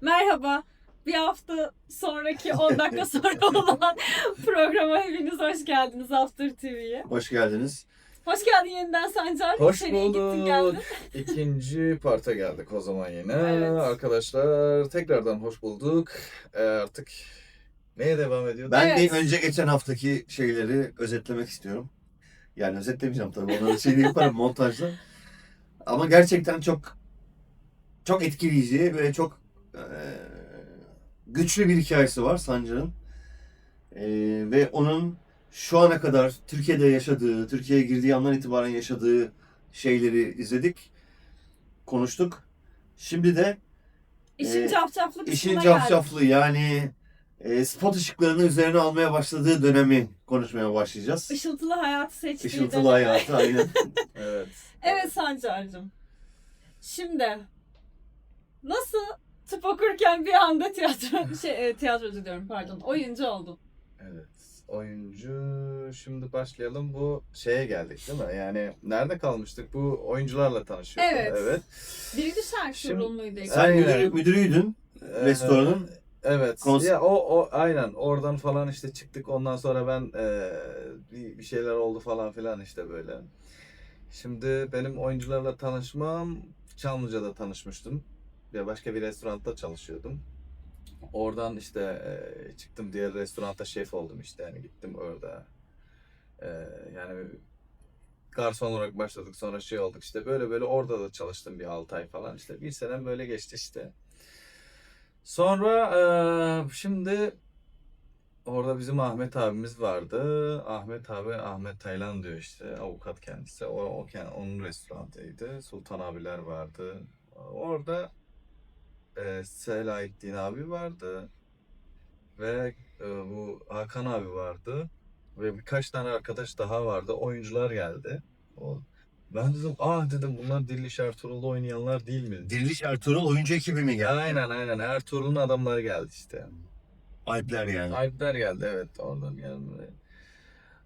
Merhaba. Bir hafta sonraki 10 dakika sonra olan programa hepiniz hoş geldiniz After TV'ye. Hoş geldiniz. Hoş geldin yeniden Sancar. Hoş İçeriye gittin bulduk. geldin. İkinci parta geldik o zaman yine. Evet. Arkadaşlar tekrardan hoş bulduk. Artık neye devam ediyorduk? Ben Evet. de önce geçen haftaki şeyleri özetlemek istiyorum. Yani özetlemeyeceğim tabii. Onları şeyini yaparım montajda. Ama gerçekten çok etkileyici ve çok güçlü bir hikayesi var Sancar'ın. Ve onun şu ana kadar Türkiye'de yaşadığı, Türkiye'ye girdiği andan itibaren yaşadığı şeyleri izledik, konuştuk. Şimdi de İşin cafcaflı İşin kısmına geldik. cafcaflı yani spot ışıklarını üzerine almaya başladığı dönemi konuşmaya başlayacağız. Işıltılı hayatı seçtiği Işıltılı dönem. hayatı aynen. Evet. Evet Sancar'cığım. Şimdi nasıl tıp okurken bir anda tiyatrocu diyorum pardon, oyuncu oldun. Evet. Oyuncu. Şimdi başlayalım. Bu şeye geldik değil mi? Yani nerede kalmıştık? Bu oyuncularla tanışıyorduk. Evet. Birinci şarkı Şimdi- kurulmuydu. Sen Aynen. müdürüydün restoranın. Evet. Konser- Ya o aynen oradan falan işte çıktık. Ondan sonra ben bir şeyler oldu falan filan işte böyle. Şimdi benim oyuncularla tanışmam Çamlıca'da tanışmıştım. Ya başka bir restoranda çalışıyordum. Oradan işte çıktım diğer restoranda şef oldum işte yani gittim orada. E, Yani garson olarak başladık sonra şey olduk işte böyle böyle orada da çalıştım bir 6 ay falan işte bir senem böyle geçti işte. Sonra şimdi orada bizim Ahmet abimiz vardı. Ahmet abi Ahmet Taylan diyor işte avukat kendisi. Onun restoranıydı. Sultan abiler vardı. Orada Selahattin abi vardı ve bu Hakan abi vardı ve birkaç tane arkadaş daha vardı. Oyuncular geldi. Ben dedim dedim bunlar Diriliş Ertuğrul'da oynayanlar değil mi? Diriliş Ertuğrul oyuncu ekibi mi geldi? Aynen Ertuğrul'un adamları geldi işte. Alpler yani. Alpler geldi evet oradan geldi.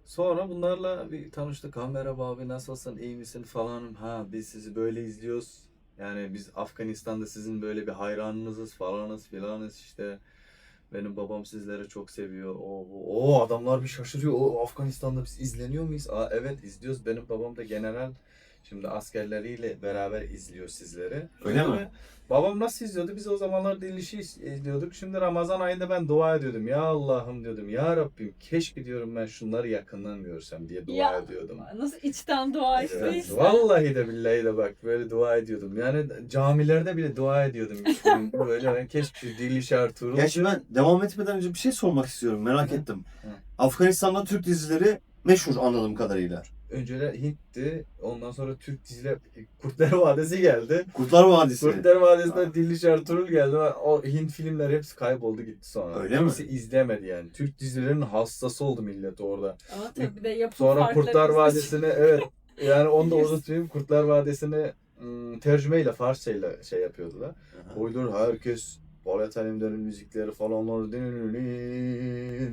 Sonra bunlarla bir tanıştık. Ha merhaba abi nasılsın iyi misin falan. Ha biz sizi böyle izliyoruz. Yani biz Afganistan'da sizin böyle bir hayranınızız falanız filanız işte. Benim babam sizleri çok seviyor. O adamlar bir şaşırıyor. O Afganistan'da biz izleniyor muyuz? Evet izliyoruz. Benim babam da general. Şimdi askerleriyle beraber izliyor sizleri. Öyle mi? Ve babam nasıl izliyordu? Biz o zamanlar Diriliş'i izliyorduk. Şimdi Ramazan ayında ben dua ediyordum. Ya Allah'ım diyordum. Ya Rabbim keşke diyorum ben şunları yakından görsem diye dua Ya, ediyordum. Nasıl içten dua Evet, ettiysen. vallahi de billahi de bak böyle dua ediyordum. Yani camilerde bile dua ediyordum. Böyle ben keşke Diriliş Ertuğrul. Gerçi ben devam etmeden önce bir şey sormak istiyorum. Merak ettim. Hı. Afganistan'da Türk dizileri meşhur anladığım kadarıyla. Önceler Hint'ti. Ondan sonra Türk diziler Kurtlar Vadisi geldi. Kurtlar Vadisi. Kurtlar Vadisi'nde Diriliş Ertuğrul geldi. O Hint filmler hepsi kayboldu gitti sonra. Öyle mi? Kimse izlemedi yani. Türk dizilerinin hastası oldu millet orada. Ama tabii bir de yapım Sonra farkları Kurtlar bizim- Vadisi'ne evet yani onu da Biliyorsun. unutmayayım. Kurtlar Vadisi'ne tercümeyle Farsçayla şey yapıyordular. Aha. Koydur herkes Polat Alemdar'ın müzikleri falanlar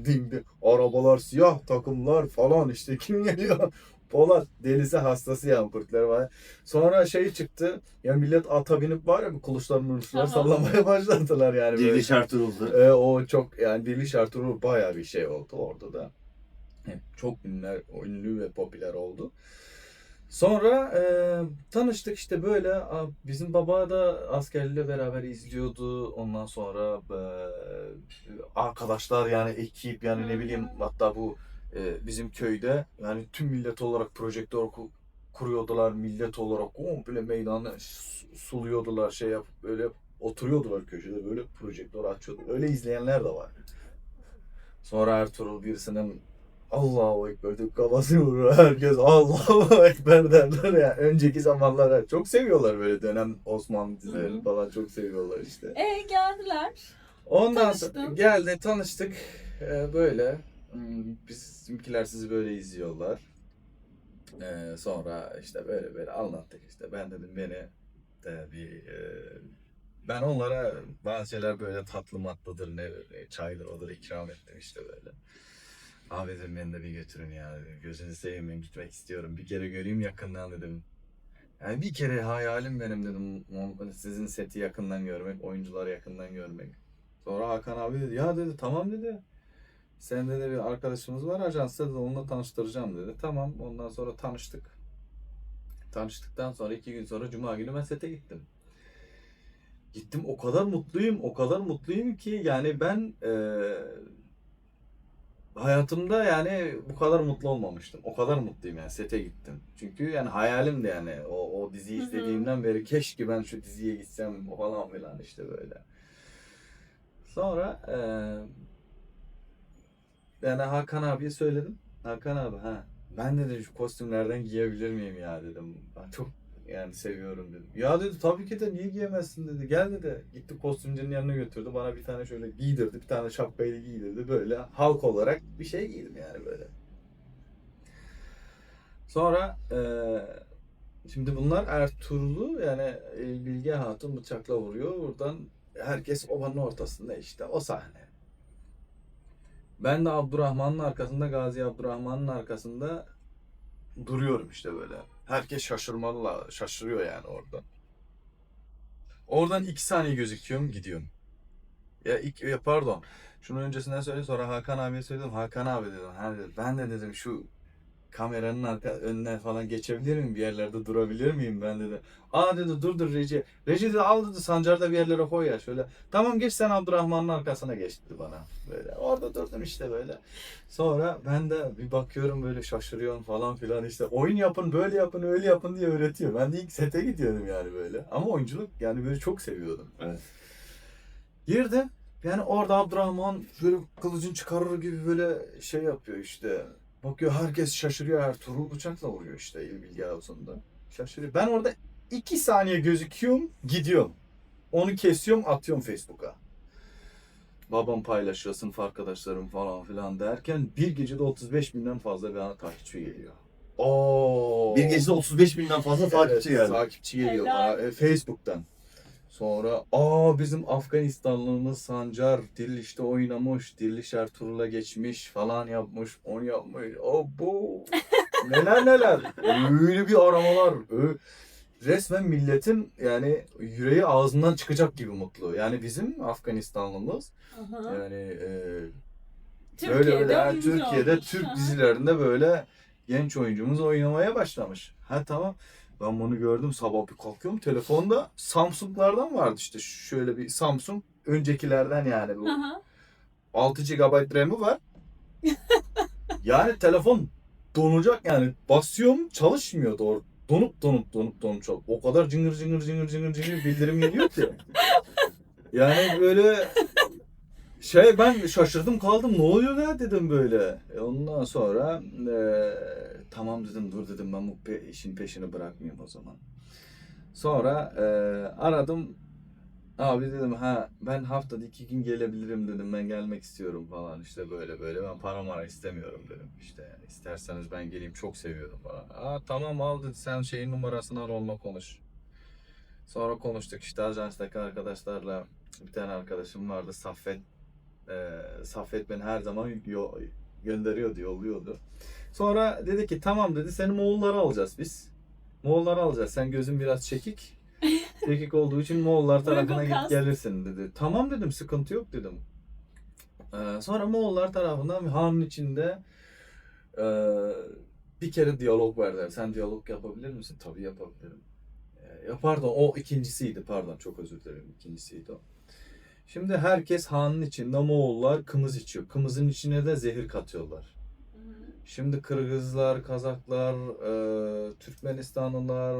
dindi. Arabalar siyah takımlar falan işte kim geliyor? Polat delisi hastası yani Kurtlar var. Sonra şey çıktı. Ya millet ata binip var ya bu kılıçlar Aha. sallamaya başladılar yani. böyle. Diriliş Ertuğrul'du. O çok yani Diriliş Ertuğrul bayağı bir şey oldu orada da. Çok ünlü ve popüler oldu. Sonra tanıştık işte böyle. Bizim baba da askerle beraber izliyordu. Ondan sonra arkadaşlar yani ekip yani ne bileyim hatta bu bizim köyde yani tüm millet olarak projektör kuruyordular. Millet olarak komple meydanı suluyordular şey yapıp böyle oturuyordular köşede böyle projektör açıyordu. Öyle izleyenler de var. Sonra Ertuğrul birisinin Allahu Ekber diye kafasını vurur. Herkes Allahu Ekber derler ya. Önceki zamanlarda çok seviyorlar böyle dönem Osmanlı dizilerini falan çok seviyorlar işte. Geldiler. Ondan sonra Tanıştın. geldi tanıştık böyle. Bizimkiler sizi böyle izliyorlar. Sonra işte böyle anlattık işte. Ben dedim beni de ben onlara bazı şeyler böyle tatlı matlıdır ne çaydır odur ikram ettim işte böyle. Abi dedim beni de bir götürün ya dedim. Gözünü seveyim ben gitmek istiyorum. Bir kere göreyim yakından dedim. Yani bir kere hayalim benim dedim sizin seti yakından görmek, oyuncuları yakından görmek. Sonra Hakan abi dedi ya dedi tamam dedi. Sen dedi bir arkadaşımız var ajansta dedi onunla tanıştıracağım dedi. Tamam ondan sonra tanıştık. Tanıştıktan sonra 2 gün sonra Cuma günü ben sete gittim. Gittim o kadar mutluyum ki yani ben hayatımda yani bu kadar mutlu olmamıştım. O kadar mutluyum yani sete gittim. Çünkü yani hayalimdi yani o diziyi Hı hı. izlediğimden beri keşke ben şu diziye gitsem falan filan işte böyle. Sonra yani Hakan abiye söyledim. Hakan abi ben de şu kostümlerden giyebilir miyim ya dedim. Ben çok yani seviyorum dedim. Ya dedi tabii ki de niye giyemezsin dedi. Gel dedi. Gitti kostümcünün yanına götürdü. Bana bir tane şöyle giydirdi. Bir tane şapkayı giydirdi. Böyle halk olarak bir şey giydim yani böyle. Sonra şimdi bunlar Ertuğrul'u yani Bilge Hatun bıçakla vuruyor. Buradan herkes obanın ortasında işte o sahne. Ben de Abdurrahman'ın arkasında, Gazi Abdurrahman'ın arkasında duruyorum işte böyle. Herkes şaşırıyor yani orada. Oradan 2 saniye gözüküyorum, gidiyorum. Pardon. Şunu öncesinden söyle sonra Hakan abiye söyledim. Hakan abi dedim. Ben de dedim şu kameranın önüne falan geçebilir miyim? Bir yerlerde durabilir miyim ben dedi. Aa dedi dur Reci. Reci dedi al dedi Sancar'da bir yerlere koy ya şöyle. Tamam geç sen Abdurrahman'ın arkasına geç dedi bana. Böyle orada durdum işte böyle. Sonra ben de bir bakıyorum böyle şaşırıyorum falan filan işte. Oyun yapın böyle yapın öyle yapın diye öğretiyor. Ben de ilk sete gidiyordum yani böyle. Ama oyunculuk yani böyle çok seviyordum. Evet. Girdim. Yani orada Abdurrahman şöyle kılıcını çıkarır gibi böyle şey yapıyor işte. Bakıyor herkes şaşırıyor. Ertuğrul bıçakla vuruyor işte İlbilge Ağuston'da. Şaşırıyor. Ben orada 2 saniye gözüküyorum, gidiyorum. Onu kesiyorum, atıyorum Facebook'a. Babam paylaşıyor, sınıf arkadaşlarım falan filan derken bir gecede 35.000'den fazla bir ana takipçi geliyor. Oo. Bir gecede 35.000'den fazla takipçi Evet, geldi. takipçi geliyor Helal. bana Facebook'tan. Sonra bizim Afganistanlımız Sancar Diriliş'te oynamış, Diriliş Ertuğrul'a geçmiş falan yapmış, onu yapmış. Bu neler. Öyle bir aramalar. Resmen milletin yani yüreği ağzından çıkacak gibi mutlu. Yani bizim Afganistanlımız Aha. yani Türkiye'de böyle oyuncu Türkiye'de olmuş. Türk Aha. dizilerinde böyle genç oyuncumuz oynamaya başlamış. Tamam. Ben bunu gördüm sabah bir kalkıyorum telefonda Samsung'lardan vardı işte şöyle bir Samsung öncekilerden yani bu Aha. 6 GB RAM'i var. Yani telefon donacak yani basıyorum çalışmıyor doğru. Donup çalıyor. O kadar cıngır bildirim geliyor ki. Yani böyle ben şaşırdım kaldım ne oluyor ya dedim böyle. Ondan sonra tamam dedim dur dedim ben bu işin peşini bırakmayayım o zaman. Sonra aradım abi dedim ben haftada 2 gün gelebilirim dedim ben gelmek istiyorum falan işte böyle ben para istemiyorum dedim işte yani isterseniz ben geleyim çok seviyorum falan. Tamam al dedi sen şeyin numarasını al onunla konuş. Sonra konuştuk işte ajanstaki arkadaşlarla bir tane arkadaşım vardı Saffet. Saffet beni her zaman gönderiyordu, yolluyordu. Sonra dedi ki tamam dedi seni Moğollara alacağız biz. Moğollara alacağız. Sen gözün biraz çekik. Çekik olduğu için Moğollar tarafına Uygun git kast. gelirsin dedi. Tamam dedim sıkıntı yok dedim. Sonra Moğollar tarafından bir hanın içinde bir kere diyalog verdiler. Sen diyalog yapabilir misin? Tabii yapabilirim. Pardon o ikincisiydi pardon çok özür dilerim ikincisiydi o. Şimdi herkes hanın içinde Moğollar kımız içiyor. Kımızın içine de zehir katıyorlar. Şimdi Kırgızlar, Kazaklar, Türkmenistanlılar,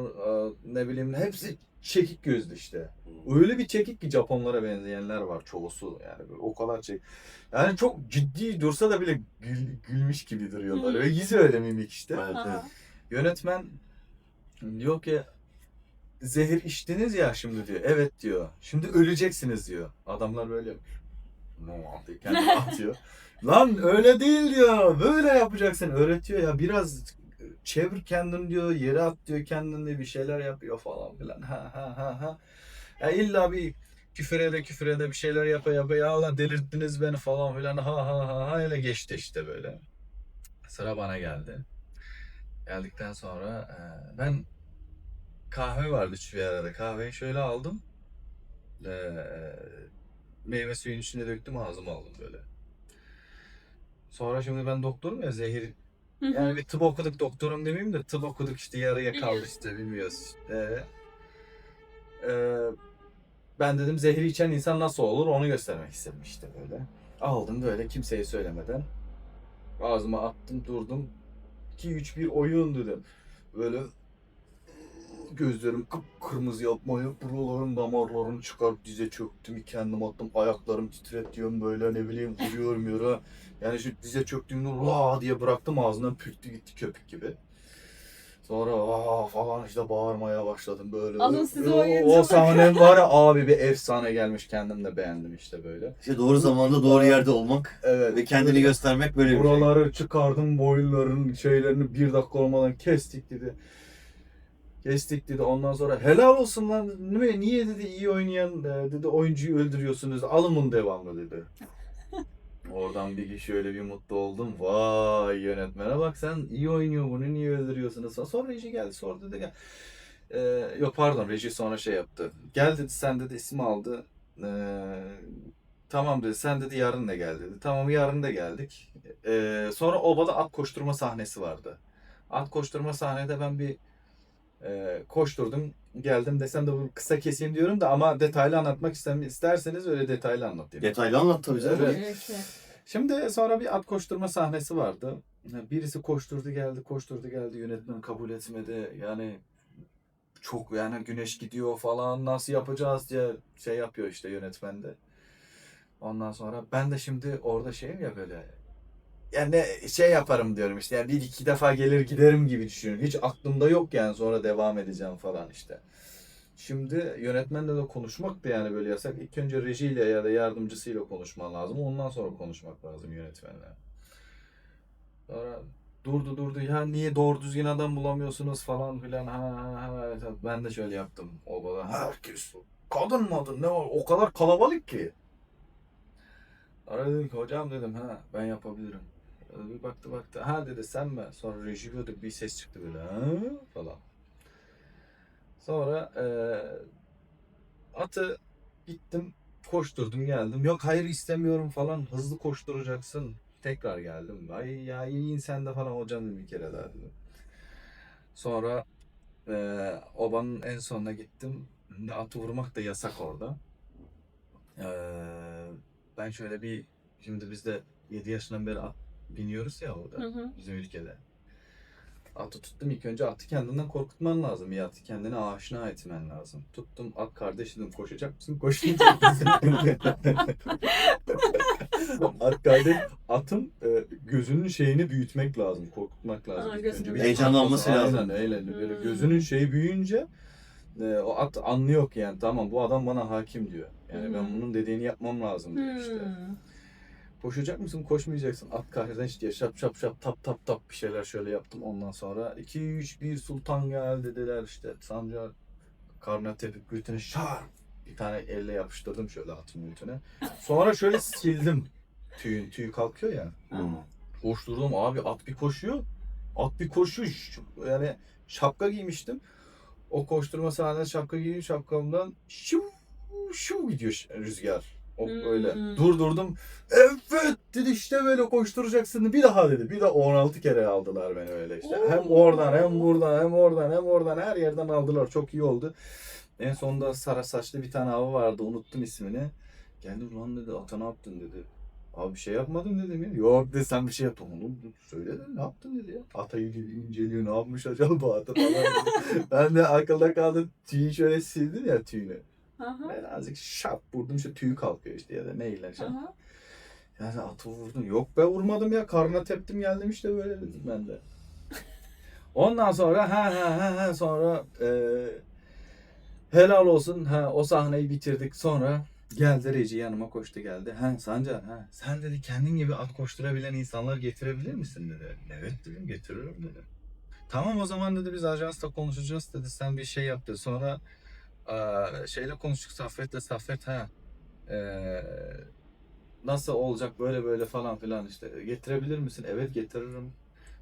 ne bileyim hepsi çekik gözlü işte. Öyle bir çekik ki Japonlara benzeyenler var çoğusu yani böyle o kadar çekik. Yani çok ciddi dursa da bile gülmüş gibi duruyorlar. Ve yüzü öyle mimik işte. Evet, evet. Aha. Yönetmen diyor ki zehir içtiniz ya şimdi diyor. Evet diyor. Şimdi öleceksiniz diyor. Adamlar böyle yapıyor. Kendini atıyor. Lan öyle değil diyor. Böyle yapacaksın. Öğretiyor ya. Biraz çevir kendini diyor. Yere at diyor kendini bir şeyler yapıyor falan filan. Ya illa bir küfür ede bir şeyler yapa ya lan delirttiniz beni falan filan. Öyle geçti işte böyle. Sıra bana geldi. Geldikten sonra ben kahve vardı şu bir arada. Kahveyi şöyle aldım. Meyve suyun içine döktüm, ağzıma aldım böyle. Sonra şimdi ben doktorum ya, zehir. Hı hı. Yani bir tıp okuduk, doktorum demeyeyim de tıp okuduk işte, yarıya kaldı Biliyorum. işte, bilmiyoruz. Ben dedim zehri içen insan nasıl olur, onu göstermek istedim işte böyle. Aldım böyle kimseye söylemeden. Ağzıma attım, durdum. 2-3-1 oyun dedim. Böyle gözlerim kıpkırmızı yapmaya, buraların damarlarını çıkarıp dize çöktüm, kendim attım, ayaklarım titretiyorum böyle, ne bileyim, vuruyorum yere. Yani şu dize çöktüğümde la diye bıraktım, ağzından püktü gitti köpük gibi. Sonra falan işte bağırmaya başladım böyle. Alın size oyuncu. O sahnem var ya abi, bir efsane gelmiş, kendim de beğendim işte böyle. İşte doğru zamanda doğru yerde olmak Evet. ve kendini göstermek böyle bir şey. Buraları çıkardım, boyunların şeylerini 1 dakika olmadan kestik dedi. Kestik dedi. Ondan sonra helal olsun lan. Niye dedi, iyi oynayan dedi oyuncuyu öldürüyorsunuz. Alın bunu devamlı dedi. Oradan bir şöyle bir mutlu oldum. Vay yönetmene bak, sen iyi oynuyor, bunu niye öldürüyorsunuz? Sonra reji geldi, sordu dedi. Yok pardon, reji sonra şey yaptı. Gel dedi, sen dedi ismi aldı. Tamam dedi, sen dedi yarın da gel dedi. Tamam, yarın da geldik. Sonra obada at koşturma sahnesi vardı. At koşturma sahnede ben bir koşturdum geldim desem de bu kısa keseyim diyorum da, ama detaylı anlatmak isterseniz öyle detaylı anlatayım. Detaylı anlat tabii canım. Evet. Evet. Şimdi sonra bir at koşturma sahnesi vardı. Birisi koşturdu geldi, yönetmen kabul etmedi. Yani çok, yani güneş gidiyor falan, nasıl yapacağız diye şey yapıyor işte yönetmen de. Ondan sonra ben de şimdi orada şeyim ya böyle, yani şey yaparım diyorum işte, yani 1-2 defa gelir giderim gibi düşünüyorum. Hiç aklımda yok yani, sonra devam edeceğim falan işte. Şimdi yönetmenle de konuşmak da yani böyle yasak. İlk önce rejiyle ya da yardımcısıyla konuşman lazım. Ondan sonra konuşmak lazım yönetmenle. Sonra durdu ya, niye doğru düzgün adam bulamıyorsunuz falan filan. Evet, ben de şöyle yaptım obada. Herkes kadın madın ne var, o kadar kalabalık ki. Sonra dedim ki hocam dedim, ben yapabilirim. Bir baktı. Ha dedi, sen mi? Sonra reji böyle bir ses çıktı böyle. Ha falan. Sonra atı gittim, koşturdum geldim. Yok hayır istemiyorum falan. Hızlı koşturacaksın. Tekrar geldim. Ay ya, iyi sen de falan hocam dedim, bir kere daha dedim. Sonra obanın en sonuna gittim. Atı vurmak da yasak orada. Ben şöyle bir, şimdi biz de 7 yaşından beri at biniyoruz ya orada, Hı hı. bizim ülkede. Atı tuttum, ilk önce atı kendinden korkutman lazım. Bir atı kendine aşina etmen lazım. Tuttum, at kardeş dedim, koşacak mısın? Koşmayacak mısın? At kardeş, atın gözünün şeyini büyütmek lazım. Korkutmak lazım. Aa, ilk gözünün önce. Bir heyecanlanması lazım. Aynen. Böyle Hmm. gözünün şeyi büyüyünce o at anlıyor ki, yani tamam bu adam bana hakim diyor. Yani ben bunun dediğini yapmam lazım diyor işte. Koşacak mısın, koşmayacaksın. At kardeş diye şap tap bir şeyler şöyle yaptım. Ondan sonra 2-3-1 sultan gel dediler işte. Sancar karnına tepip göğütüne şar bir tane elle yapıştırdım şöyle atın göğütüne. Sonra şöyle sildim. Tüyü kalkıyor ya. Koşturdum abi, at bir koşuyor. Yani şapka giymiştim. O koşturma sahnede şapka giydim, şapkamdan şuv gidiyor rüzgar. O öyle. Durdurdum. Evet dedi, işte böyle koşturacaksın. Bir daha dedi. Bir de 16 kere aldılar beni öyle işte. Hem oradan hem buradan hem oradan her yerden aldılar. Çok iyi oldu. En sonunda sarı saçlı bir tane abi vardı. Unuttum ismini. Geldim, lan dedi, ata ne yaptın dedi. Abi bir şey yapmadım dedim ya. Yok dedi, sen bir şey yaptın. Oğlum söyle dedi, ne yaptın dedi ya. Atayı inceliyor, ne yapmış acaba atı falan dedi. Ben de akılda kaldı. Tüyü şöyle sildim ya, tüyünü. Ben azıcık şap vurdum, işte tüyü kalkıyor işte, ya da neyle şap. Yani atı vurdum. Yok be, vurmadım ya, karnına teptim geldim işte böyle dedim ben de. Ondan sonra sonra helal olsun, o sahneyi bitirdik. Sonra geldi reji, yanıma koştu geldi. Sancar, sen dedi kendin gibi at koşturabilen insanlar getirebilir misin dedi. Evet dedim, getiririm dedi. Tamam o zaman dedi, biz ajansla konuşacağız dedi, sen bir şey yap dedi. Sonra şeyle konuştuk Saffet nasıl olacak böyle falan filan işte, getirebilir misin? Evet getiririm.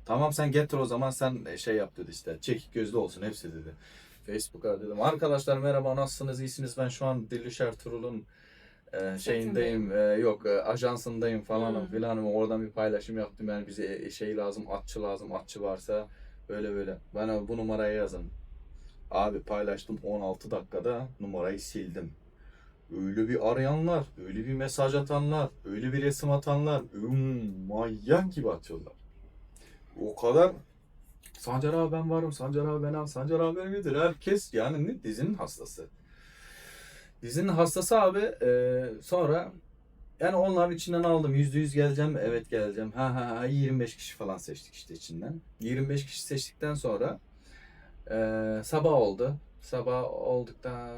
Tamam sen getir o zaman, sen şey yap dedi işte, çekik gözlü olsun hepsi dedi. Facebook'a dedim. Arkadaşlar merhaba, nasılsınız, iyisiniz? Ben şu an Diliş Ertuğrul'un şeyindeyim, ajansındayım falan filan. Oradan bir paylaşım yaptım. Yani bize şey lazım, atçı varsa böyle. Bana bu numarayı yazın. Abi paylaştım, 16 dakikada numarayı sildim. Öyle bir arayanlar, öyle bir mesaj atanlar, öyle bir resim atanlar, manyak gibi atıyorlar. O kadar Sancar abi ben varım, Sancar abi ben al, Sancar abi beni götür. Herkes yani dizinin hastası. Dizinin hastası abi. Sonra yani onların içinden aldım. %100 geleceğim mi? Evet geleceğim. 25 kişi falan seçtik işte içinden. 25 kişi seçtikten sonra sabah oldu. Sabah olduktan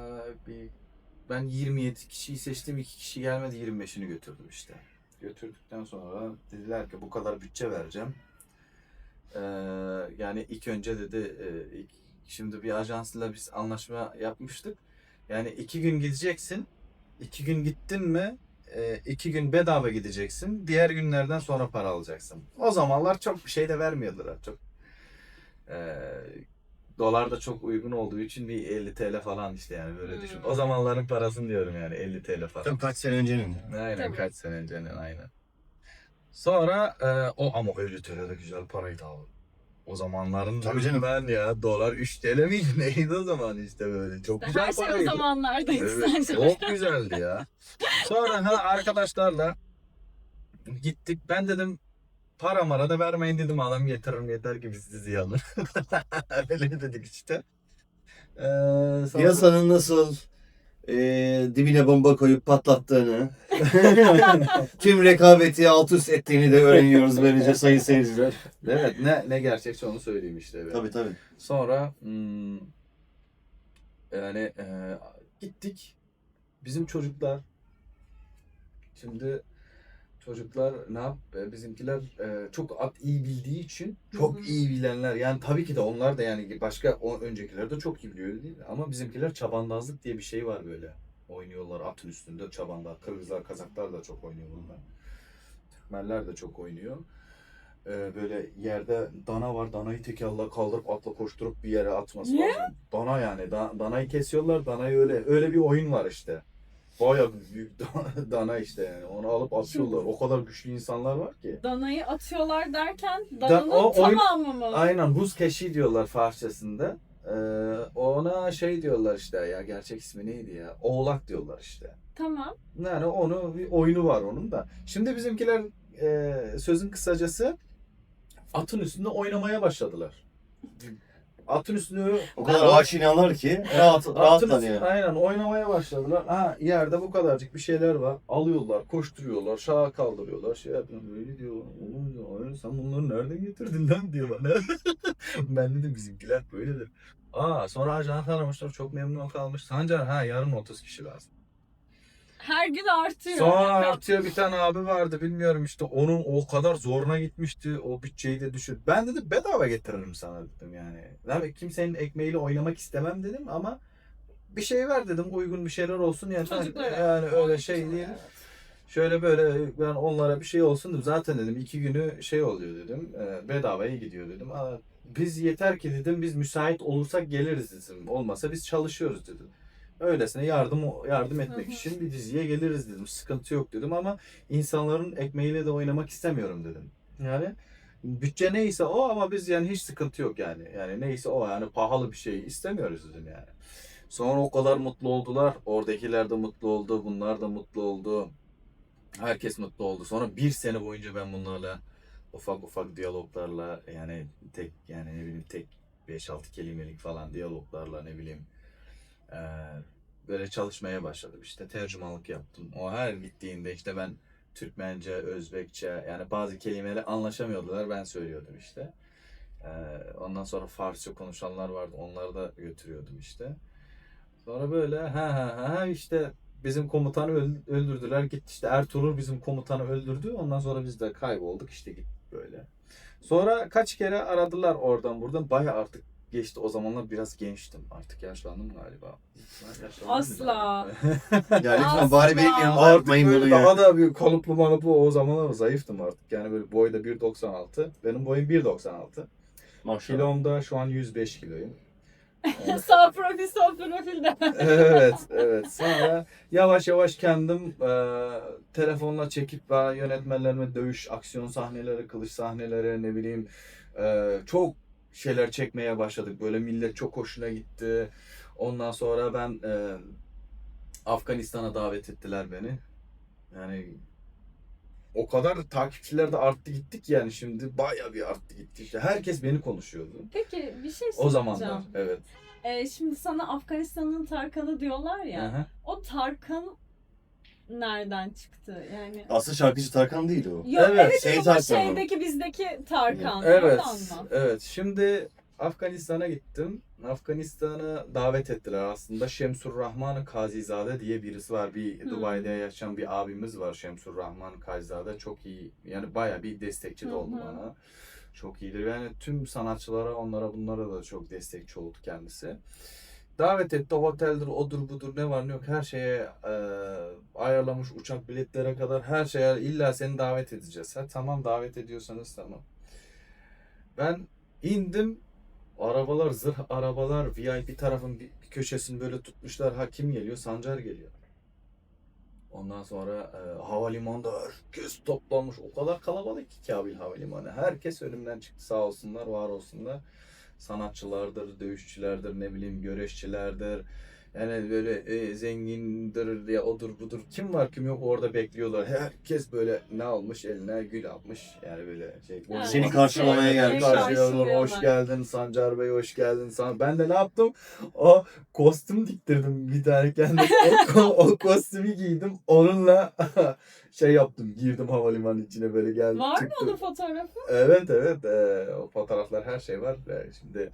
ben 27 kişiyi seçtim. 2 kişi gelmedi. 25'ini götürdüm işte. Götürdükten sonra dediler ki bu kadar bütçe vereceğim. Yani ilk önce dedi şimdi bir ajansla biz anlaşma yapmıştık. Yani 2 gün gideceksin. 2 gün gittin mi 2 gün bedava gideceksin. Diğer günlerden sonra para alacaksın. O zamanlar çok bir şey de vermiyorlar. Çok dolar da çok uygun olduğu için bir 50 TL falan işte yani böyle düşün. O zamanların parasını diyorum yani 50 TL falan. Tabii kaç sene öncenin. Aynen Tabii. kaç sene öncenin aynen. Sonra o ama 50 TL de güzel paraydı abi. O zamanların Tabii canım. ben ya dolar 3 TL miydi neydi o zaman işte böyle çok güzel Her şey o paraydı. zamanlardaydı Evet, sence. çok güzeldi ya. Sonra arkadaşlarla gittik. Ben dedim para mara da vermeyin dedim, adam getiririm yeter ki biz diziyi alın. Öyle dedik işte. Sonra... Piyasanın nasıl dibine bomba koyup patlattığını, tüm rekabeti alt üst ettiğini de öğreniyoruz böylece sayın seyirciler. Evet ne gerçekçi onu söyleyeyim işte. Evet. Tabii. Sonra yani gittik. Bizim çocuklar şimdi çocuklar ne yap? Bizimkiler çok at iyi bildiği için çok iyi bilenler. Yani tabii ki de onlar da yani başka öncekiler de çok iyi biliyor değil mi? Ama bizimkiler çabandazlık diye bir şey var böyle. Oynuyorlar atın üstünde çabanda. Kırgızlar, Kazaklar da çok oynuyor bunlar. Türkmenler de çok oynuyor. Böyle yerde dana var. Danayı tekalla kaldırıp atla koşturup bir yere atması Ne? lazım. Dana yani. Danayı kesiyorlar. Danayı öyle bir oyun var işte. Bayağı büyük dana işte yani. Onu alıp atıyorlar. O kadar güçlü insanlar var ki. Danayı atıyorlar derken dananın o oyun- tamamı mı? Aynen buz keşi diyorlar Farsçasında. Ona şey diyorlar işte ya, gerçek ismi neydi ya? Oğlak diyorlar işte. Tamam. Yani onu bir oyunu var onun da. Şimdi bizimkiler sözün kısacası atın üstünde oynamaya başladılar. Atın üstünde O kadar aşinalar ki rahatlar yani. aynen oynamaya başladılar. Yerde bu kadarcık bir şeyler var. Alıyorlar, koşturuyorlar, şaha kaldırıyorlar. Şey yapıyorlar. Böyle diyor. Oğlum diyor, sen bunları nereden getirdin lan diyor bana. Ben dedim bizimkiler böyledir. Sonra ajans aramışlar, çok memnun kalmış. Sancar yarın 30 kişi lazım. Her gün artıyor. Sonra artıyor, bir tane abi vardı bilmiyorum işte onun o kadar zoruna gitmişti, o bütçeyi de düşür. Ben dedim bedava getiririm sana dedim yani. Tabii kimsenin ekmeğiyle oynamak istemem dedim ama bir şey ver dedim, uygun bir şeyler olsun yani. Çocuklara. Yani öyle şey değil. Şöyle böyle ben onlara bir şey olsun dedim. Zaten dedim 2 günü şey oluyor dedim. Bedavaya gidiyor dedim. Biz yeter ki dedim biz müsait olursak geliriz dedim. Olmasa biz çalışıyoruz dedim. Öylesine yardım etmek için bir diziye geliriz dedim. Sıkıntı yok dedim ama insanların ekmeğiyle de oynamak istemiyorum dedim. Yani bütçe neyse o ama biz yani hiç sıkıntı yok yani. Yani neyse o yani pahalı bir şey istemiyoruz dedim yani. Sonra o kadar mutlu oldular. Oradakiler de mutlu oldu. Bunlar da mutlu oldu. Herkes mutlu oldu. Sonra 1 sene boyunca ben bunlarla ufak diyaloglarla yani ne bileyim tek 5-6 kelimelik falan diyaloglarla ne bileyim böyle çalışmaya başladım işte, tercümanlık yaptım. O her gittiğinde işte ben Türkmence, Özbekçe yani bazı kelimeleri anlaşamıyordular, ben söylüyordum işte. Ondan sonra Farsça konuşanlar vardı, onları da götürüyordum işte. Sonra böyle işte bizim komutanı öldürdüler, gitti işte Ertuğrul bizim komutanı öldürdü, ondan sonra biz de kaybolduk işte, gittik böyle. Sonra kaç kere aradılar oradan buradan, bayağı artık geçti, o zamanlar biraz gençtim, artık yaşlandım galiba. Asla. Yani lütfen Asla. bari benim yanımda Artık yapmayın böyle bunu daha ya. da bir kalıplı malıplı, o zamanlar zayıftım artık yani, böyle boyda 1.96, benim boyum 1.96. Maşallah. Kilomda şu an 105 kiloyum. Sağ profil, sol profil de. Evet, evet. Sonra yavaş yavaş kendim telefonla çekip yönetmenlerime dövüş, aksiyon sahneleri, kılıç sahneleri, ne bileyim çok şeyler çekmeye başladık. Böyle millet çok hoşuna gitti. Ondan sonra ben Afganistan'a davet ettiler beni. Yani o kadar takipçiler de arttı gittik yani şimdi bayağı bir arttı gitti. İşte herkes beni konuşuyordu. Peki bir şey O soracağım. zamanlar evet. Şimdi sana Afganistan'ın Tarkan'ı diyorlar ya. Aha. O Tarkan nereden çıktı? Yani Aslında şarkıcı Tarkan değil o. yok, Evet, evet, şey ama Tarkan o. şeydeki bizdeki Tarkan. Evet, Onu anlat. evet. Şimdi Afganistan'a gittim. Afganistan'a davet ettiler aslında. Şemsur Rahman Kazizade diye birisi var. Bir Dubai'de yaşayan bir abimiz var. Şemsur Rahman Kazizade çok iyi. Yani bayağı bir destekçi de oldu bana. Çok iyidir. Yani tüm sanatçılara, onlara bunlara da çok destekçi oldu kendisi. Davet etti, oteldir, odur budur ne var ne yok her şeye ayarlamış, uçak biletlere kadar her şeye illa seni davet edeceğiz. Ha, tamam davet ediyorsanız tamam. Ben indim, arabalar zırh arabalar VIP tarafın bir köşesini böyle tutmuşlar. Ha kim geliyor? Sancar geliyor. Ondan sonra havalimanında herkes toplanmış. O kadar kalabalık ki Kabil Havalimanı. Herkes önümden çıktı sağ olsunlar, var olsunlar. Sanatçılardır, dövüşçülerdir, ne bileyim güreşçilerdir. Yani böyle zengindir ya odur budur. Kim var kim yok orada bekliyorlar. Herkes böyle ne almış eline gül almış. Yani böyle şey. Evet. Seni karşılamaya gelmiş. Karşılıyorlar. Hoş geldin Sancar Bey, hoş geldin. Ben de ne yaptım? O kostüm diktirdim bir tane kendime. O kostümü giydim. Onunla şey yaptım. Girdim havalimanı içine böyle geldim. Var mı çıktım. onun fotoğrafı? Evet evet. O fotoğraflar her şey var. Şimdi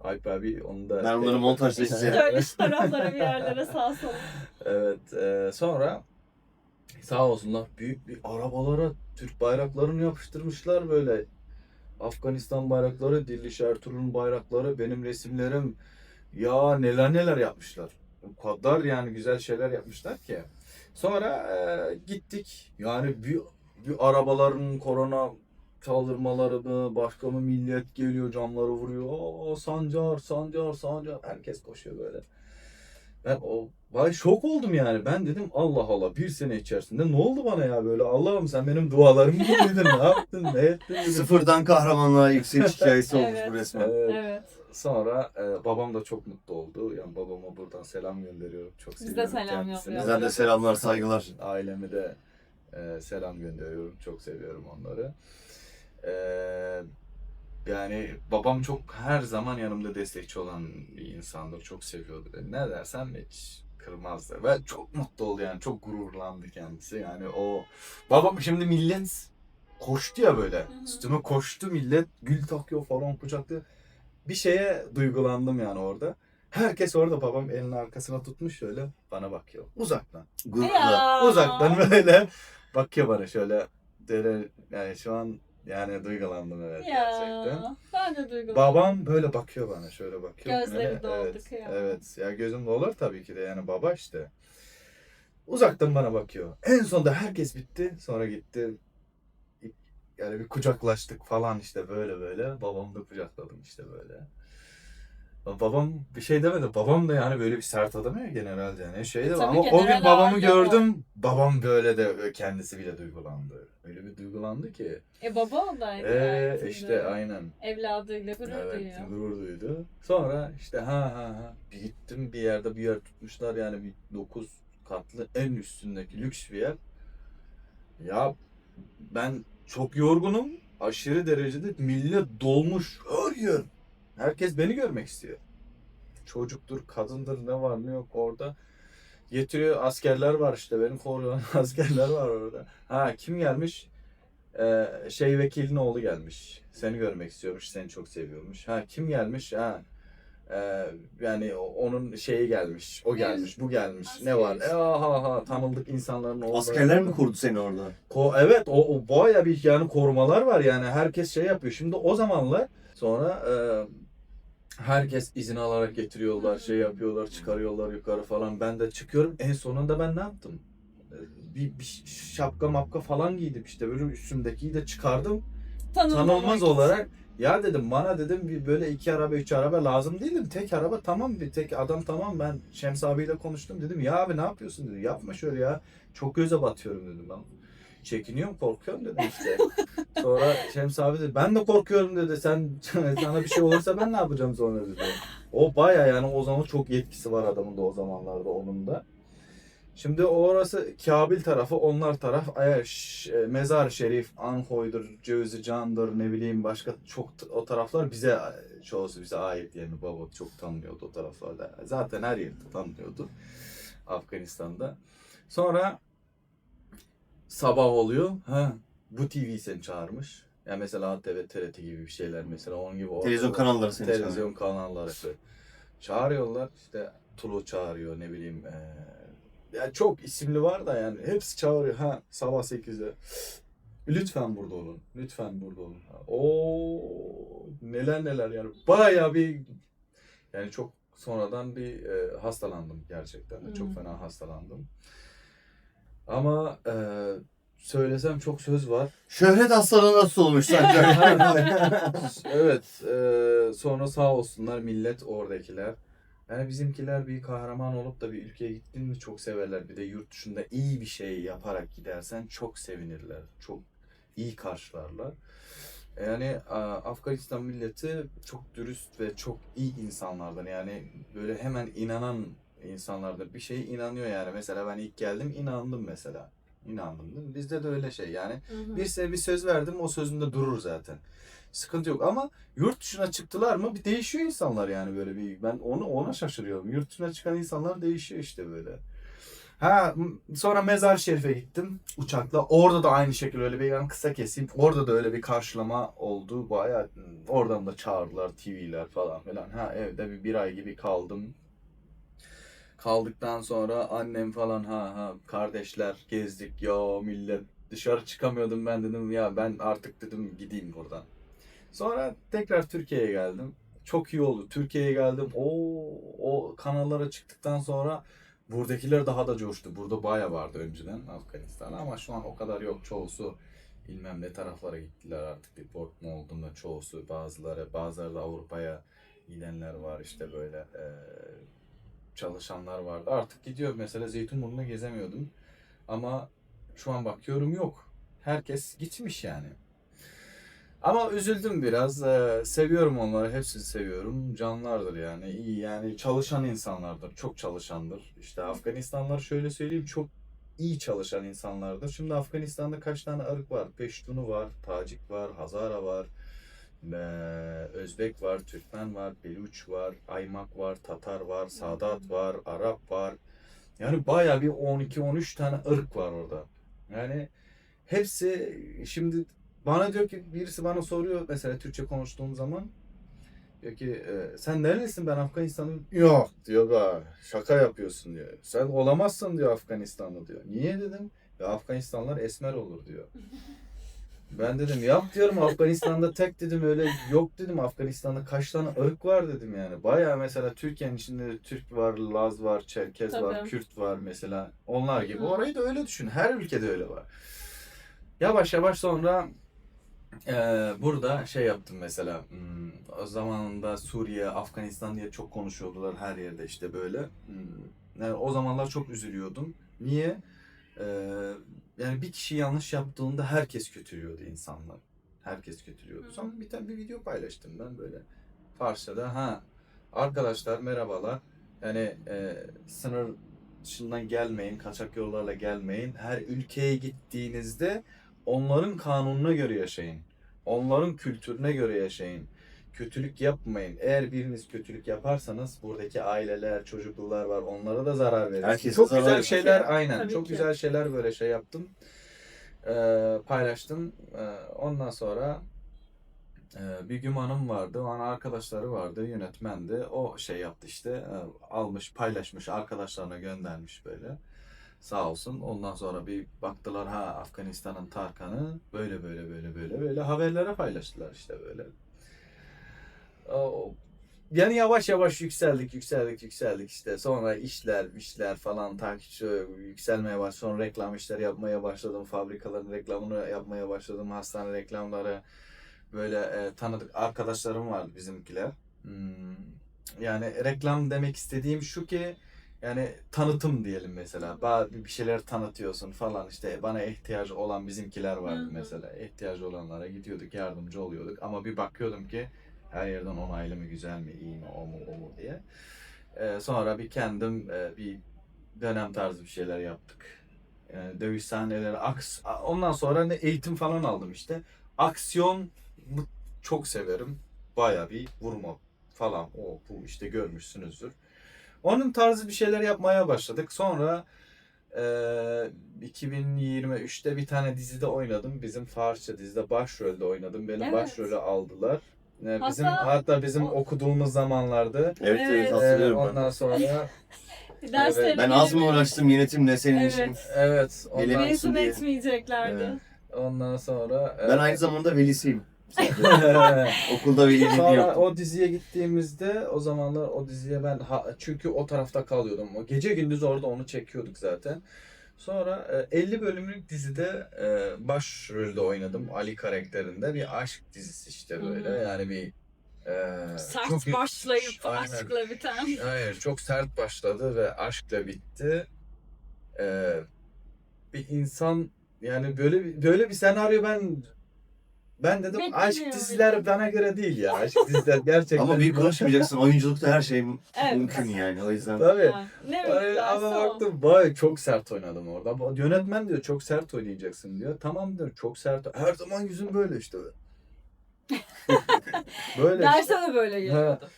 Alp abi onu da... Ben onları montajda izleyeceğim. Şöyle şu taraflara bir yerlere sağ sola. Evet. Sonra sağ olsunlar büyük bir arabalara Türk bayraklarını yapıştırmışlar böyle. Afganistan bayrakları, Diriliş Ertuğrul'un bayrakları, benim resimlerim. Ya neler neler yapmışlar. O kadar yani güzel şeyler yapmışlar ki. Sonra gittik. Yani bir arabaların korona kaldırmaları mı, başka mı millet geliyor camları vuruyor. Aa, Sancar, Sancar, Sancar. Herkes koşuyor böyle. Ben şok oldum yani. Ben dedim Allah Allah bir sene içerisinde ne oldu bana ya böyle? Allah'ım sen benim dualarımı mı duydun? Ne yaptın? Ne ettin? dedim. Sıfırdan kahramanlığa yükseliş hikayesi olmuş Evet. bu resmen. Evet. Sonra babam da çok mutlu oldu. Yani babama buradan selam gönderiyorum. Çok Biz de seviyorum selam kendisini. yolluyoruz. Bizden de selamlar, saygılar. Aileme de selam gönderiyorum. Çok seviyorum onları. Yani babam çok her zaman yanımda destekçi olan bir insandır. Çok seviyordu beni. Ne dersem hiç kırmazdı. Ve çok mutlu oldu yani. Çok gururlandı kendisi. Yani o babam şimdi millet koştu ya böyle. Üstüme koştu millet. Gül takıyor falan kucaklıyor. Bir şeye duygulandım yani orada. Herkes orada babam elini arkasına tutmuş şöyle bana bakıyor. Uzaktan. Gururla. Ya. Uzaktan böyle bakıyor bana şöyle. Yani şu an yani duygulandım evet gerçekten. Ya. Ben de duygulandım. Babam böyle bakıyor bana şöyle bakıyor. Gözleri böyle. doldu, Evet, kıyamam. evet ya gözüm dolar tabii ki de yani baba işte. Uzaktan bana bakıyor. En sonunda herkes bitti. Sonra gitti. Yani bir kucaklaştık falan işte böyle. Babamı da kucakladım işte böyle. Babam bir şey demedi. Babam da yani böyle bir sert adam ya genelde yani şeydi Tabii ama o general gün babamı ağırlığı gördüm. Babam böyle de kendisi bile duygulandı. Öyle bir duygulandı ki. Baba olaydı. nihayetinde. İşte aynen. Evladıyla gurur Evet, duyuyor. gurur duydu. Sonra işte bir gittim bir yer tutmuşlar yani bir 9 katlı en üstündeki lüks bir yer. Ya ben çok yorgunum. Aşırı derecede millet dolmuş her yer. Herkes beni görmek istiyor. Çocuktur, kadındır ne var ne yok orada. Getiriyor askerler var işte benim koruyan askerler var orada. Kim gelmiş? Şey vekilin oğlu gelmiş. Seni görmek istiyormuş, seni çok seviyormuş. Kim gelmiş? Yani onun şeyi gelmiş, o gelmiş, bu gelmiş. Asker. Ne var? Tanıldık insanların oğulları. Askerler mi korudu seni orada? Evet, o bayağı bir yani korumalar var yani herkes şey yapıyor. Şimdi o zamanlar sonra herkes izin alarak getiriyorlar, şey yapıyorlar, çıkarıyorlar yukarı falan. Ben de çıkıyorum. En sonunda ben ne yaptım? Bir şapka mapka falan giydim işte böyle üstümdekiyi de çıkardım. Tanınmaz olarak Ya dedim bana dedim bir böyle 2 araba 3 araba lazım değil dedim. Tek araba tamam, bir tek adam tamam. Ben Şems abiyle konuştum, dedim ya abi ne yapıyorsun dedi. Yapma şöyle ya. Çok göze batıyorum dedim ben. Çekiniyorum, korkuyorum dedim işte. Sonra Şems abi dedi ben de korkuyorum dedi. Sen sana bir şey olursa ben ne yapacağım sonra dedi. O baya yani o zaman çok yetkisi var adamın da o zamanlarda, onun da. Şimdi orası Kabil tarafı, onlar taraf Mezar Şerif, Anhoy'dur, Cevizlican'dır, ne bileyim başka çok o taraflar bize, çoğusu bize ait yani, baba çok tanınıyordu o taraflarda. Zaten her yerde tanınıyordu Afganistan'da. Sonra sabah oluyor. Ha, bu TV seni çağırmış. Yani mesela ATV, TRT gibi bir şeyler mesela, onun gibi Televizyon kanalları seni çağırıyor. televizyon kanalları çağırıyorlar. İşte Tulu çağırıyor, ne bileyim ya çok isimli var da yani hepsi çağırıyor. Ha, sabah 8'de. Lütfen burada olun. Lütfen burada olun. O neler neler yani. Bayağı bir yani çok sonradan bir hastalandım gerçekten de. Çok fena hastalandım. Ama söylesem çok söz var. Şöhret hastalığı nasıl olmuş sence? Evet. Sonra sağ olsunlar millet, oradakiler. Yani bizimkiler bir kahraman olup da bir ülkeye gittin mi çok severler. Bir de yurt dışında iyi bir şey yaparak gidersen çok sevinirler. Çok iyi karşılarlar. Yani Afganistan milleti çok dürüst ve çok iyi insanlardan. Yani böyle hemen inanan insanlardan. Bir şeye inanıyor yani. Mesela ben ilk geldim inandım mesela. İnandım değil mi? Bizde de öyle şey yani. Bir söz verdim, o sözünde durur zaten. Sıkıntı yok ama yurt dışına çıktılar mı bir değişiyor insanlar yani, böyle bir ben ona şaşırıyorum. Yurt dışına çıkan insanlar değişiyor işte böyle. Ha, sonra Mezar Şerif'e gittim uçakla. Orada da aynı şekilde öyle bir, yani kısa keseyim. Orada da öyle bir karşılama oldu. Bayağı oradan da çağırdılar, TV'ler falan filan. Ha, evde bir ay gibi kaldım. Kaldıktan sonra annem falan kardeşler gezdik ya millet, dışarı çıkamıyordum, ben dedim ya ben artık dedim gideyim buradan. Sonra tekrar Türkiye'ye geldim. Çok iyi oldu. Türkiye'ye geldim. O kanallara çıktıktan sonra buradakiler daha da coştu. Burada baya vardı önceden Afganistan ama şu an o kadar yok. Çoğusu bilmem ne taraflara gittiler artık. Deport mu olduğunda çoğusu, bazıları da Avrupa'ya gidenler var işte böyle çalışanlar vardı. Artık gidiyor mesela, Zeytinburnu'na gezemiyordum. Ama şu an bakıyorum yok. Herkes gitmiş yani. Ama üzüldüm biraz. Seviyorum onları. Hepsini seviyorum. Canlardır yani. İyi yani, çalışan insanlardır. Çok çalışandır. İşte Afganistanlılar şöyle söyleyeyim, çok iyi çalışan insanlardır. Şimdi Afganistan'da kaç tane ırk var? Peştunu var, Tacik var, Hazara var, Özbek var, Türkmen var, Beluç var, Aymak var, Tatar var, Sadat var, Arap var. Yani bayağı bir 12-13 tane ırk var orada. Yani hepsi şimdi bana diyor ki, birisi bana soruyor mesela Türkçe konuştuğum zaman, diyor ki sen nerelisin, ben Afganistanlıyım. Yok diyor, be şaka yapıyorsun diyor. Sen olamazsın diyor Afganistanlı diyor. Niye dedim? Ya Afganistanlılar esmer olur diyor. Ben dedim yap diyorum, Afganistan'da tek dedim öyle yok dedim, Afganistan'da kaç tane ırk var dedim yani. Bayağı mesela Türkiye'nin içinde Türk var, Laz var, Çerkez var, Tabii. Kürt var mesela. Onlar gibi. Orayı da öyle düşün. Her ülkede öyle var. Yavaş yavaş sonra burada şey yaptım mesela. O zamanında Suriye, Afganistan diye çok konuşuyordular her yerde işte böyle. Yani o zamanlar çok üzülüyordum. Niye? Yani bir kişi yanlış yaptığında herkes kötülüyordu insanlar. Herkes kötülüyordu. Sonra bir tane bir video paylaştım ben böyle. Farsça'da arkadaşlar merhabalar. Yani sınır dışından gelmeyin, kaçak yollarla gelmeyin. Her ülkeye gittiğinizde onların kanununa göre yaşayın. Onların kültürüne göre yaşayın. Kötülük yapmayın. Eğer biriniz kötülük yaparsanız buradaki aileler, çocuklar var, onlara da zarar verir. Herkese Çok zarar güzel verir. şeyler, aynen. Tabii Çok ki. güzel şeyler böyle şey yaptım. Paylaştım. Ondan sonra bir gün hanım vardı. Onun arkadaşları vardı. Yönetmendi. O şey yaptı işte. Almış, paylaşmış, arkadaşlarına göndermiş böyle. Sağ olsun. Ondan sonra bir baktılar, Afganistan'ın Tarkan'ı böyle haberlere paylaştılar işte böyle. Yani yavaş yavaş yükseldik işte. Sonra işler falan takipçi yükselmeye başladı. Sonra reklam işleri yapmaya başladım. Fabrikaların reklamını yapmaya başladım. Hastane reklamları. böyle tanıdık arkadaşlarım vardı bizimkiler. Yani reklam demek istediğim şu ki yani tanıtım diyelim mesela. Bir şeyler tanıtıyorsun falan işte bana ihtiyacı olan bizimkiler vardı Hı hı. mesela. İhtiyacı olanlara gidiyorduk, yardımcı oluyorduk ama bir bakıyordum ki her yerden onaylı mı, güzel mi, iyi mi, o mu, o mu diye. Sonra bir kendim bir dönem tarzı bir şeyler yaptık. Dövüş sahneleri, ondan sonra ne eğitim falan aldım işte. Aksiyon çok severim. Baya bir vurma falan bu işte görmüşsünüzdür. Onun tarzı bir şeyler yapmaya başladık. Sonra 2023'te bir tane dizide oynadım. Bizim Farsça dizide başrolde oynadım. Beni Evet. başrole aldılar. Hatta- Hatta bizim okuduğumuz zamanlarda Evet Evet. hatırlıyorum ondan ben. sonra Derslerine Ben az mı gelip- uğraştım yönetimle senin için. Evet. evet ondan, Bilemezsin Mezun diye. etmeyeceklerdi. Evet. ondan sonra Ben aynı zamanda velisiyim. Okulda veliliğini sonra yaptım. o diziye gittiğimizde o zamanlar o diziye ben çünkü o tarafta kalıyordum. O gece gündüz orada onu çekiyorduk zaten. Sonra 50 bölümlük dizide başrolde oynadım Ali karakterinde. Bir aşk dizisi işte böyle. Hı hı. Yani bir Sert başlayıp Aynen. aşkla biten. Hayır, çok sert başladı ve aşkla bitti. E, Bir insan yani böyle bir senaryo ben dedim aşk Beklemiyorum. diziler bana göre değil ya. Aşk diziler gerçekten. Ama büyük konuşmayacaksın. Oyunculukta her şey Evet. mümkün yani. O yüzden. Tabii. Yani, ne Ama beklerse o. baktım vay çok sert oynadım orada. Yönetmen diyor çok sert oynayacaksın diyor. Tamam diyor çok sert. Her zaman yüzüm böyle işte. Böyle Derse işte. de böyle geliyordu. Bir de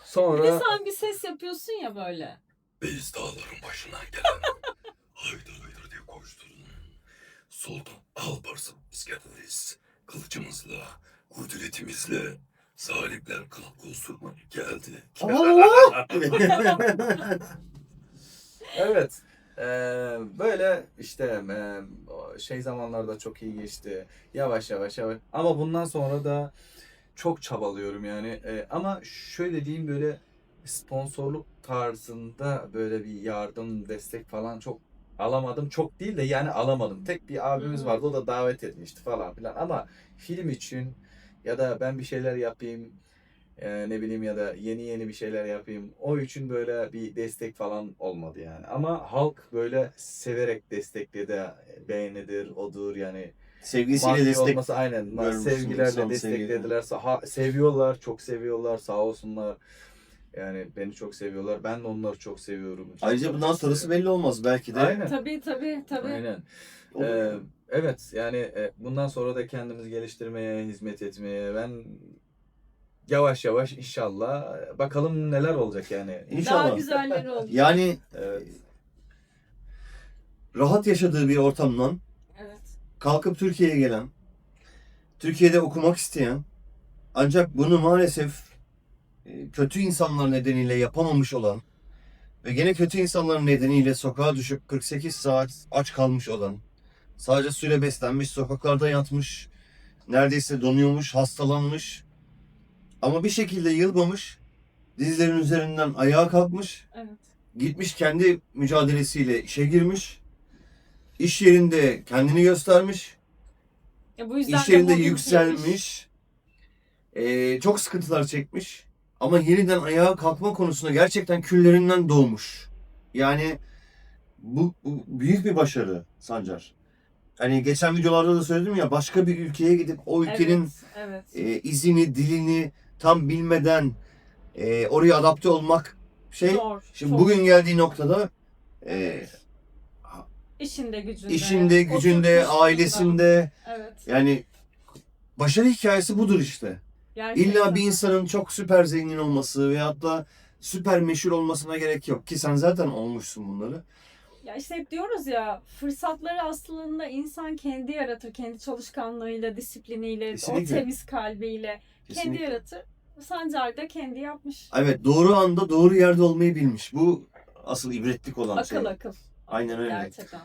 Sonra sen bir ses yapıyorsun ya böyle. Biz dağların başına gelen haydır haydır diye koşturun. Sultan Alparslan askerleriyiz. Kılıcımızla, kudretimizle zalimler kıl sürmeye geldi. evet. Böyle işte şey zamanlarda çok iyi geçti. Yavaş yavaş. Ama bundan sonra da çok çabalıyorum yani. Ama şöyle diyeyim böyle sponsorluk tarzında böyle bir yardım, destek falan çok alamadım. Çok değil de yani alamadım. Tek bir abimiz Hı hı. vardı o da davet etmişti falan filan. Ama film için ya da ben bir şeyler yapayım ne bileyim ya da yeni bir şeyler yapayım. O için böyle bir destek falan olmadı yani. Ama halk böyle severek destekledi. Beğenidir, odur yani. Sevgisiyle Maddi destek olması aynen. görmüşsün, Sevgilerle insan desteklediler. Seviyorlar, çok seviyorlar. Sağ olsunlar. Yani beni çok seviyorlar. Ben de onları çok seviyorum. Ayrıca bundan sonrası belli olmaz belki de. Aynen. Tabii. Aynen. Olur. Evet yani bundan sonra da kendimizi geliştirmeye, hizmet etmeye ben yavaş yavaş inşallah bakalım neler olacak yani. İnşallah. Daha güzelleri oldu. Yani Evet. rahat yaşadığı bir ortamdan Evet. kalkıp Türkiye'ye gelen, Türkiye'de okumak isteyen ancak bunu maalesef kötü insanlar nedeniyle yapamamış olan ve gene kötü insanlar nedeniyle sokağa düşüp 48 saat aç kalmış olan, sadece suyla beslenmiş, sokaklarda yatmış, neredeyse donuyormuş, hastalanmış ama bir şekilde yılmamış, dizlerin üzerinden ayağa kalkmış, Evet. gitmiş kendi mücadelesiyle işe girmiş, iş yerinde kendini göstermiş, Ya bu yüzden iş yerinde de mobbing yükselmiş, çok sıkıntılar çekmiş ama yeniden ayağa kalkma konusunda gerçekten küllerinden doğmuş. Yani bu büyük bir başarı Sancar. Hani geçen videolarda da söyledim ya, başka bir ülkeye gidip o ülkenin Evet. izini, dilini tam bilmeden oraya adapte olmak Zor. Şimdi çok. bugün geldiği noktada İşinde gücünde. işinde, gücünde, oturmuş ailesinde Evet. yani başarı hikayesi budur işte. Gerçekten. İlla bir insanın çok süper zengin olması veyahut da süper meşhur olmasına gerek yok ki sen zaten olmuşsun bunları. Ya işte hep diyoruz ya, fırsatları aslında insan kendi yaratır. Kendi çalışkanlığıyla, disipliniyle, Kesinlikle. o temiz kalbiyle kendi Kesinlikle. yaratır. Sancar da kendi yapmış. Evet, doğru anda doğru yerde olmayı bilmiş. Bu asıl ibretlik olan şey. Akıl. Aynen öyle. Gerçekten.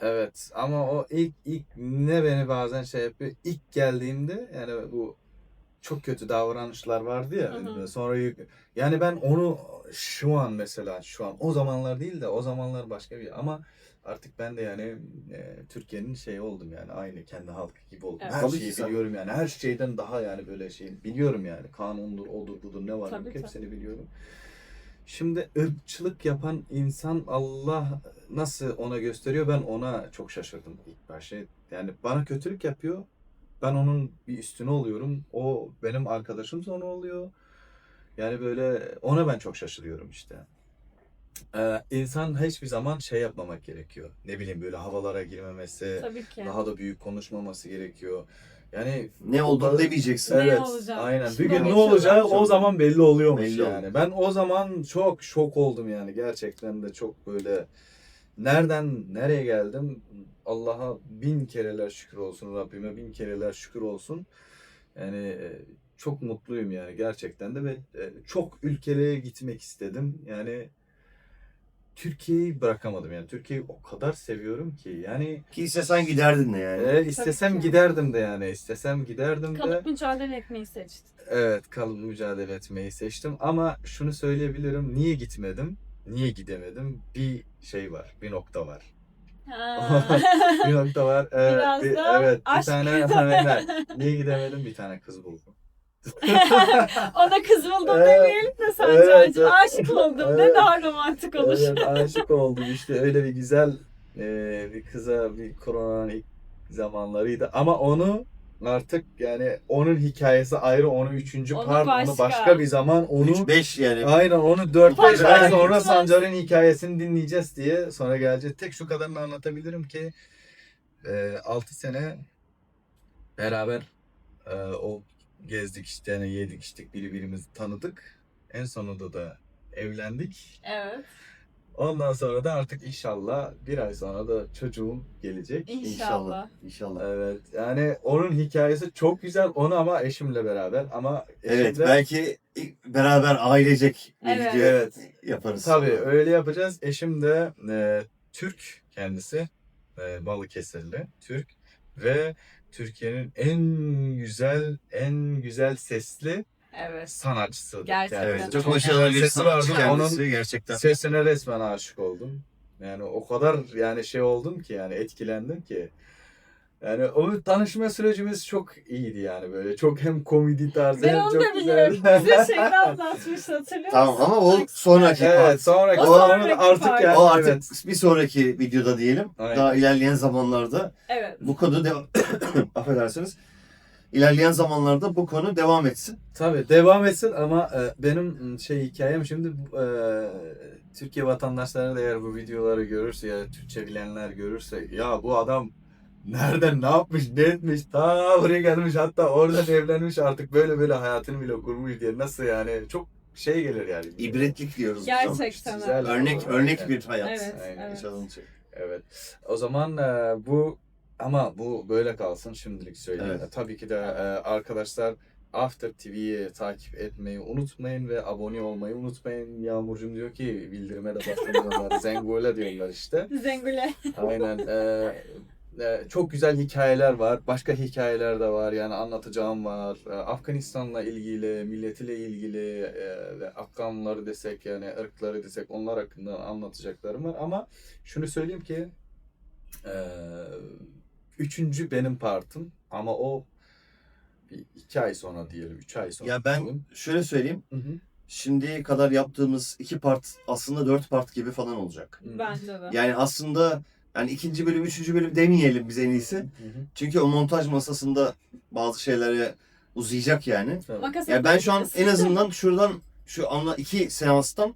Evet ama o ilk ne beni bazen şey yapıyor. İlk geldiğimde yani bu çok kötü davranışlar vardı ya. Hı hı. Sonra yani ben onu şu an mesela o zamanlar değil de o zamanlar başka bir ama artık ben de yani Türkiye'nin şeyi oldum yani aynı kendi halkı gibi oldum. Evet. Her Tabii şeyi ki sen- biliyorum yani her şeyden daha yani böyle şey biliyorum yani kanundur odur budur ne var Tabii, yok hepsini biliyorum. Şimdi ırkçılık yapan insan Allah nasıl ona gösteriyor ben ona çok şaşırdım ilk başta. Yani bana kötülük yapıyor. Ben onun bir üstüne oluyorum. O benim arkadaşım sonra oluyor. Yani böyle ona ben çok şaşırıyorum işte. İnsan hiçbir zaman şey yapmamak gerekiyor. Ne bileyim böyle havalara girmemesi, Tabii ki. daha da büyük konuşmaması gerekiyor. Yani Ne olduğunu demeyeceksin. Ne evet, olacak? aynen. Şimdi Bir gün ne geçiyorlar. olacağı o Çok- zaman belli oluyormuş Belli yani. oluyor. Ben o zaman çok şok oldum yani. Gerçekten de çok böyle nereden nereye geldim? Allah'a bin kereler şükür olsun Rabbime bin kereler şükür olsun. Yani çok mutluyum yani gerçekten de ve çok ülkelere gitmek istedim. Yani Türkiye'yi bırakamadım yani. Türkiye'yi o kadar seviyorum ki yani Ki istesen giderdin de yani. istesem Tabii ki. giderdim de yani. İstesem giderdim de. Kalıp mücadele etmeyi seçtin. Evet, kalıp mücadele etmeyi seçtim ama şunu söyleyebilirim. Niye gitmedim? Niye gidemedim? Bir şey var, bir nokta var. Ha. Bir nokta var. Biraz da evet, bir aşk. tane aynen. Niye gidemedim? Bir tane kız buldum. Ona kız buldum Evet. demeyelim de Sancar'cığım. Evet, evet. Aşık oldum. Ne Evet. daha romantik olur. Evet, aşık oldum işte öyle bir güzel bir kıza bir koronanın ilk zamanlarıydı ama onu artık yani onun hikayesi ayrı onu üçüncü Onu part onu başka. başka bir zaman onu 3-5 yani. aynen onu 4-5 Başka ay bir sonra zaman. Sancar'ın hikayesini dinleyeceğiz diye sonra geleceğiz. Tek şu kadarını anlatabilirim ki 6 sene beraber o gezdik işte yani yedik içtik birbirimizi tanıdık. En sonunda da evlendik. Evet. Ondan sonra da artık inşallah bir ay sonra da çocuğum gelecek. İnşallah. İnşallah. Evet yani onun hikayesi çok güzel onu ama eşimle beraber ama Evet eşimle belki beraber ailecek bir Evet. video Evet. yaparız. tabii öyle yapacağız. Eşim de Türk kendisi Balıkesirli Türk ve Türkiye'nin en güzel sesli Evet. sanatçısı. Gerçekten. Evet, çok Çok başarılı bir sesi vardı. sanatçı kendisi gerçekten. Sesine resmen aşık oldum. Yani o kadar yani şey oldum ki yani etkilendim ki. Yani o tanışma sürecimiz çok iyiydi yani böyle. Çok hem komedi tarzı Ben hem onu çok da biliyorum. güzel. Bize şeyden anlatmıştı hatırlıyor Tamam musun? ama o sonraki Evet part. sonraki O sonra sonraki artık part. yani O artık evet. bir sonraki videoda diyelim. Aynen. Daha ilerleyen zamanlarda Evet. bu konu affedersiniz. İlerleyen zamanlarda bu konu devam etsin. Tabii devam etsin ama benim hikayem şimdi Türkiye vatandaşları da eğer bu videoları görürse ya Türkçe bilenler görürse ya bu adam nereden ne yapmış ne etmiş ta oraya gelmiş hatta oradan evlenmiş artık böyle hayatını bile kurmuş diye nasıl yani çok şey gelir yani. İbretlik diyoruz. biz ama. Gerçekten Güzel. öyle. Örnek bir hayat. Evet, Aynen. evet. Yaşadığın şey. Evet. O zaman bu ama bu böyle kalsın şimdilik söyleyeyim. Evet. Tabii ki de arkadaşlar After TV'yi takip etmeyi unutmayın ve abone olmayı unutmayın. Yağmurcuğum diyor ki bildirime de basmıyorlar. Zengule diyorlar işte. Zengule. Aynen. Çok güzel hikayeler var. Başka hikayeler de var. Yani anlatacağım var. Afganistan'la ilgili, milletiyle ilgili ve Afganları desek yani ırkları desek onlar hakkında anlatacaklarım var. Ama şunu söyleyeyim ki üçüncü benim partım ama o bir 2 ay sonra diyelim, 3 ay sonra. Ya ben diyelim. şöyle söyleyeyim. Hı hı. Şimdiye kadar yaptığımız 2 part aslında 4 part gibi falan olacak. Bence de. Yani aslında yani 2. bölüm, 3. bölüm demeyelim biz en iyisi. Hı hı. Çünkü o montaj masasında bazı şeylere uzayacak yani. Tabii. Makas Ya ben şu an atabiliriz. en azından şuradan şu 2 seanstan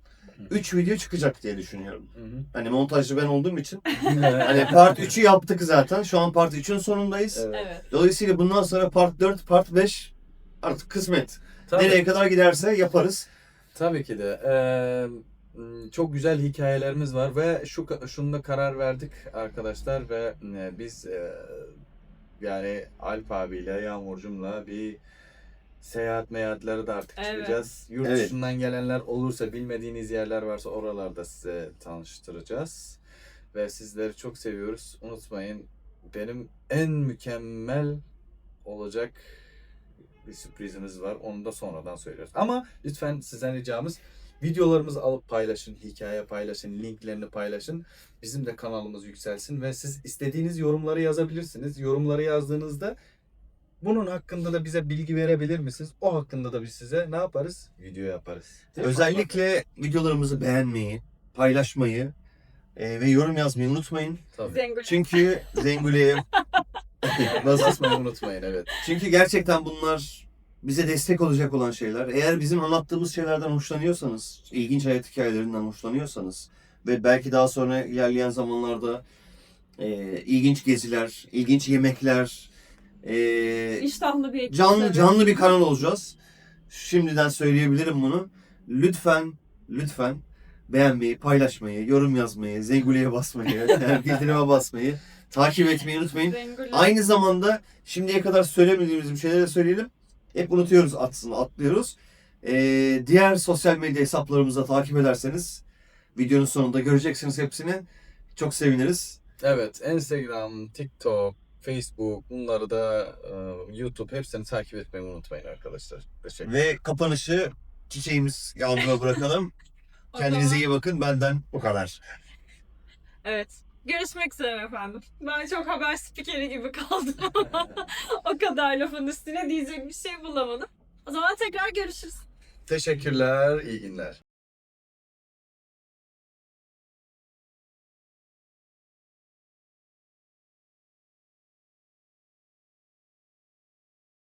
3 video çıkacak diye düşünüyorum. Hı hı. Hani montajcı ben olduğum için. Hani part 3'ü yaptık zaten. Şu an part 3'ün sonundayız. Evet. Evet. Dolayısıyla bundan sonra part 4, part 5 artık kısmet. Tabii. Nereye kadar giderse yaparız. Tabii ki de. Çok güzel hikayelerimiz var ve şunda karar verdik arkadaşlar ve biz yani Alp abiyle Yağmurcum'la bir seyahatleri de artık Evet. çıkacağız. Yurt Evet. dışından gelenler olursa bilmediğiniz yerler varsa oralarda size tanıştıracağız. Ve sizleri çok seviyoruz. Unutmayın benim en mükemmel olacak bir sürprizimiz var. Onu da sonradan söylüyoruz. Ama lütfen sizden ricamız Videolarımızı alıp paylaşın, hikaye paylaşın, linklerini paylaşın. Bizim de kanalımız yükselsin ve siz istediğiniz yorumları yazabilirsiniz. Yorumları yazdığınızda bunun hakkında da bize bilgi verebilir misiniz? O hakkında da biz size ne yaparız? Video yaparız. Özellikle videolarımızı beğenmeyi, paylaşmayı ve yorum yazmayı unutmayın. Tabii. Zengül. Çünkü Zengül'e Basmayı unutmayın, evet. çünkü gerçekten bunlar bize destek olacak olan şeyler. Eğer bizim anlattığımız şeylerden hoşlanıyorsanız, ilginç hayat hikayelerinden hoşlanıyorsanız ve belki daha sonra ilerleyen zamanlarda ilginç geziler, ilginç yemekler, İştahlı bir ekip. canlı bir kanal olacağız. Şimdiden söyleyebilirim bunu. Lütfen beğenmeyi, paylaşmayı, yorum yazmayı, Zengül'e basmayı, bildirime basmayı, takip etmeyi unutmayın. Zengül. Aynı zamanda şimdiye kadar söylemediğimiz bir şeyleri de söyleyelim. Hep unutuyoruz, atlıyoruz. Diğer sosyal medya hesaplarımızı da takip ederseniz videonun sonunda göreceksiniz hepsini. Çok seviniriz. Evet, Instagram, TikTok, Facebook, bunları da YouTube hepsini takip etmeyi unutmayın arkadaşlar. Teşekkür Ve kapanışı çiçeğimiz Yağmur'a bırakalım. O Kendinize zaman- iyi bakın. Benden bu kadar. Evet. Görüşmek üzere efendim. Ben çok haber spikeri gibi kaldım. O kadar lafın üstüne diyecek bir şey bulamadım. O zaman tekrar görüşürüz. Teşekkürler, iyi günler.